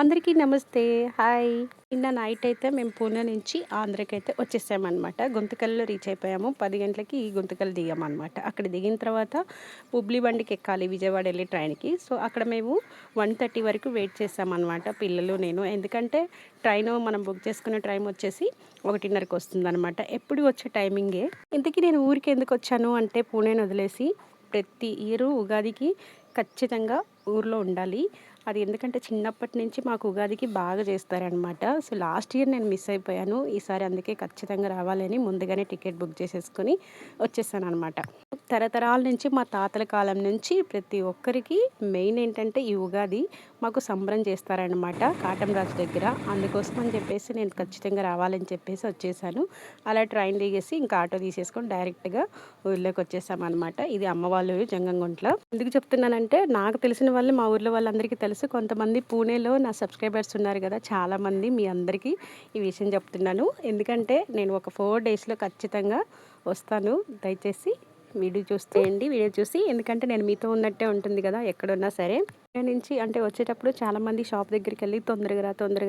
అందరికీ నమస్తే. హాయ్. నిన్న నైట్ అయితే మేము పూణే నుంచి ఆంధ్రాకైతే వచ్చేసామనమాట. గుంతకల్‌లో రీచ్ అయిపోయాము. 10 గంటలకి గుంతకల్ దిగామనమాట. అక్కడ దిగిన తర్వాత హుబ్లీ బండికి ఎక్కాలి విజయవాడ వెళ్ళే ట్రైన్‌కి. సో, అక్కడ మేము 1:30 వరకు వెయిట్ చేసామనమాట పిల్లలు, నేను. ఎందుకంటే ట్రైను మనం బుక్ చేసుకున్న ట్రైన్ వచ్చేసి 1:30కి వస్తుందనమాట. ఎప్పుడు వచ్చే టైమింగే. ఇంతకీ నేను ఊరికి ఎందుకొచ్చాను అంటే పూణేని వదిలేసి ప్రతి ఇయరు ఉగాదికి ఖచ్చితంగా ఊర్లో ఉండాలి. అది ఎందుకంటే చిన్నప్పటి నుంచి మాకు ఉగాదికి బాగా చేస్తారనమాట. సో, లాస్ట్ ఇయర్ నేను మిస్ అయిపోయాను. ఈసారి అందుకే ఖచ్చితంగా రావాలని ముందుగానే టికెట్ బుక్ చేసేసుకొని వచ్చేసాననమాట. తరతరాల నుంచి మా తాతల కాలం నుంచి ప్రతి ఒక్కరికి మెయిన్ ఏంటంటే ఈ ఉగాది మాకు సంబరం చేస్తారనమాట కాటంరాజు దగ్గర. అందుకోసం అని చెప్పేసి నేను ఖచ్చితంగా రావాలని చెప్పేసి వచ్చేసాను. అలా ట్రైన్ దిగేసి ఇంకా ఆటో తీసేసుకొని డైరెక్ట్గా ఊళ్ళోకి వచ్చేసామన్నమాట. ఇది అమ్మ వాళ్ళ ఊరు జంగంగుంట్ల. ఎందుకు చెప్తున్నానంటే నాకు తెలిసిన వాళ్ళు మా ఊర్లో వాళ్ళందరికీ తెలుసు. కొంతమంది పూణేలో నా సబ్స్క్రైబర్స్ ఉన్నారు కదా, చాలామంది, మీ అందరికీ ఈ విషయం చెప్తున్నాను. ఎందుకంటే నేను ఒక 4 డేస్లో ఖచ్చితంగా వస్తాను. దయచేసి వీడియో చూస్తేయండి, వీడియో చూసి, ఎందుకంటే నేను మీతో ఉన్నట్టే ఉంటుంది కదా ఎక్కడున్నా సరే. నుంచి అంటే వచ్చేటప్పుడు చాలామంది షాప్ దగ్గరికి వెళ్ళి తొందరగా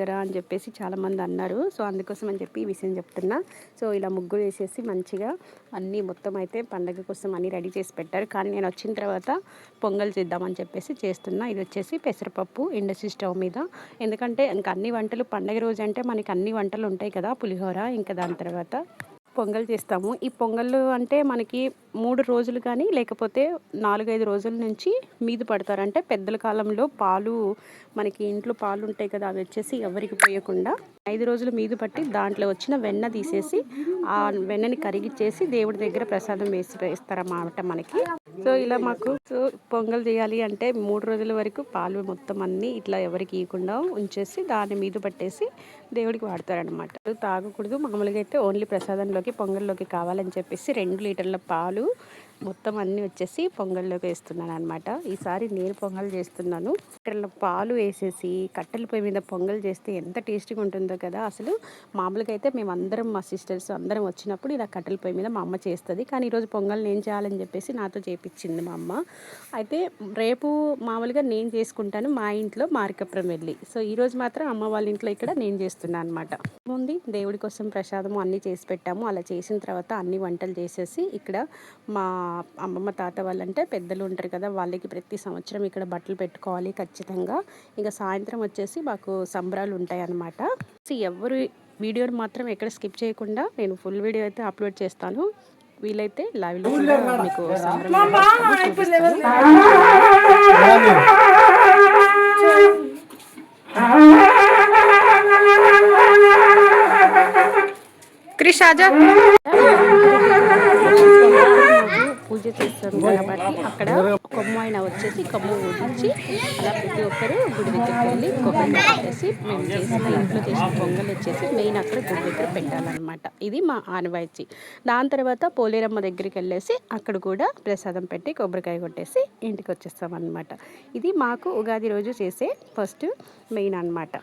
రా అని చెప్పేసి చాలామంది అన్నారు. సో, అందుకోసం అని చెప్పి ఈ విషయం చెప్తున్నా. సో, ఇలా ముగ్గురు వేసేసి మంచిగా అన్నీ మొత్తం అయితే పండగ కోసం అన్నీ రెడీ చేసి పెట్టారు. కానీ నేను వచ్చిన తర్వాత పొంగల్ చేద్దామని చెప్పేసి చేస్తున్నా. ఇది వచ్చేసి పెసరపప్పు ఇండస్ట్రీ స్టవ్ మీద. ఎందుకంటే ఇంక అన్ని వంటలు పండగ రోజు అంటే మనకి అన్ని వంటలు ఉంటాయి కదా, పులిహోర, ఇంకా దాని తర్వాత పొంగల్ చేస్తాము. ఈ పొంగళ్ళు అంటే మనకి 3 రోజులు కానీ లేకపోతే 4-5 రోజుల నుంచి మీదు పడతారు. అంటే పెద్దల కాలంలో పాలు, మనకి ఇంట్లో పాలు ఉంటాయి కదా, అవి వచ్చేసి ఎవరికి పోయకుండా 5 రోజులు మీదు పట్టి దాంట్లో వచ్చిన వెన్న తీసేసి ఆ వెన్నని కరిగిచ్చేసి దేవుడి దగ్గర ప్రసాదం వేస్తారన్నమాట మనకి. సో, ఇలా మాకు పొంగల్ చేయాలి అంటే 3 రోజుల వరకు పాలు మొత్తం అన్నీ ఇట్లా ఎవరికి ఇవ్వకుండా ఉంచేసి దాన్ని మీద పట్టేసి దేవుడికి వాడతారనమాట. తాగకూడదు. మామూలుగా అయితే ఓన్లీ ప్రసాదంలోకి పొంగల్లోకి కావాలని చెప్పేసి 2 లీటర్ల పాలు మొత్తం అన్నీ వచ్చేసి పొంగల్లోకి వేస్తున్నాను అనమాట. ఈసారి నేను పొంగల్ చేస్తున్నాను. లీటర్ల పాలు వేసేసి కట్టెల పొయ్యి మీద పొంగల్ చేస్తే ఎంత టేస్టీగా ఉంటుందో కదా. అసలు మామూలుగా అయితే మేము అందరం, మా సిస్టర్స్ అందరం వచ్చినప్పుడు ఇలా కట్టెల పొయ్యి మీద మా అమ్మ చేస్తుంది. కానీ ఈరోజు పొంగల్ నేను చేయాలని చెప్పేసి నాతో చేపించింది మా అమ్మ. అయితే రేపు మామూలుగా నేను చేసుకుంటాను మా ఇంట్లో మార్కపురం వెళ్ళి. సో, ఈరోజు మాత్రం అమ్మ వాళ్ళ ఇంట్లో ఇక్కడ నేను చేస్తున్నాను అనమాట. ముందు దేవుడి కోసం ప్రసాదము అన్నీ చేసి పెట్టాము. అలా చేసిన తర్వాత అన్ని వంటలు చేసేసి ఇక్కడ మా అమ్మమ్మ తాత వాళ్ళంటే పెద్దలు ఉంటారు కదా, వాళ్ళకి ప్రతి సంవత్సరం ఇక్కడ బట్టలు పెట్టుకోవాలి ఖచ్చితంగా. ఇక సాయంత్రం వచ్చేసి మాకు సంబరాలు ఉంటాయి అన్నమాట. ఎవరు వీడియోని మాత్రం ఎక్కడ స్కిప్ చేయకుండా నేను ఫుల్ వీడియో అయితే అప్లోడ్ చేస్తాను. వీలైతే లైవ్లో మీకు క్రిష్ ఆజా పూజ చేస్తాం కాబట్టి అక్కడ కొమ్ము అయినా వచ్చేసి కొమ్ము ఊడించి అలా ప్రతి ఒక్కరు గుడి దగ్గరికి వెళ్ళి కొబ్బరి పెట్టేసి మేము చేసిన ఇంట్లో చేసిన పొంగల్ వచ్చేసి మెయిన్ అక్కడ గుడి దగ్గర పెట్టాలన్నమాట. ఇది మా ఆనవాయితీ. దాని తర్వాత పోలేరమ్మ దగ్గరికి వెళ్ళేసి అక్కడ కూడా ప్రసాదం పెట్టి కొబ్బరికాయ కొట్టేసి ఇంటికి వచ్చేస్తామన్నమాట. ఇది మాకు ఉగాది రోజు చేసే ఫస్ట్ మెయిన్ అన్నమాట.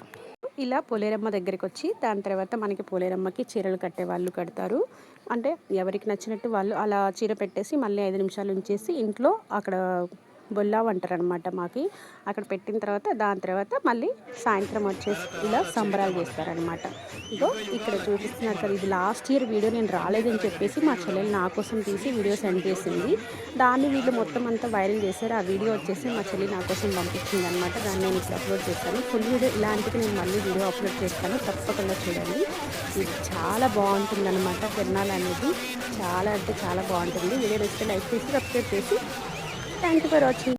ఇలా పోలేరమ్మ దగ్గరికి వచ్చి దాని తర్వాత మనకి పోలేరమ్మకి చీరలు కట్టే వాళ్ళు కడతారు. అంటే ఎవరికి నచ్చినట్టు వాళ్ళు అలా చీర పెట్టేసి మళ్ళీ 5 నిమిషాలు ఉంచేసి ఇంట్లో అక్కడ బొల్లావు అంటారు అనమాట మాకి. అక్కడ పెట్టిన తర్వాత దాని తర్వాత మళ్ళీ సాయంత్రం వచ్చేసి ఇలా సంబరాలు చేస్తారనమాట. ఇదో ఇక్కడ చూపిస్తున్నారు కదా, ఇది లాస్ట్ ఇయర్ వీడియో. నేను రాలేదని చెప్పేసి మా చెల్లెలు నా కోసం తీసి వీడియో సెండ్ చేసింది. దాన్ని వీళ్ళు మొత్తం అంతా వైరల్ చేశారు. ఆ వీడియో వచ్చేసి మా చెల్లి నా కోసం పంపించింది అనమాట. దాన్ని నేను ఇప్పుడు అప్లోడ్ చేస్తాను. ఫుల్ వీడియో ఇలాంటివి నేను మళ్ళీ వీడియో అప్లోడ్ చేస్తాను, తప్పకుండా చూడండి. ఇది చాలా బాగుంటుంది అనమాట. తిరణాలు అనేది చాలా అంటే చాలా బాగుంటుంది. వీడియో నచ్చితే లైక్ చేసి సబ్స్క్రైబ్ చేసి థ్యాంక్ యూ ఫర్ వాచింగ్.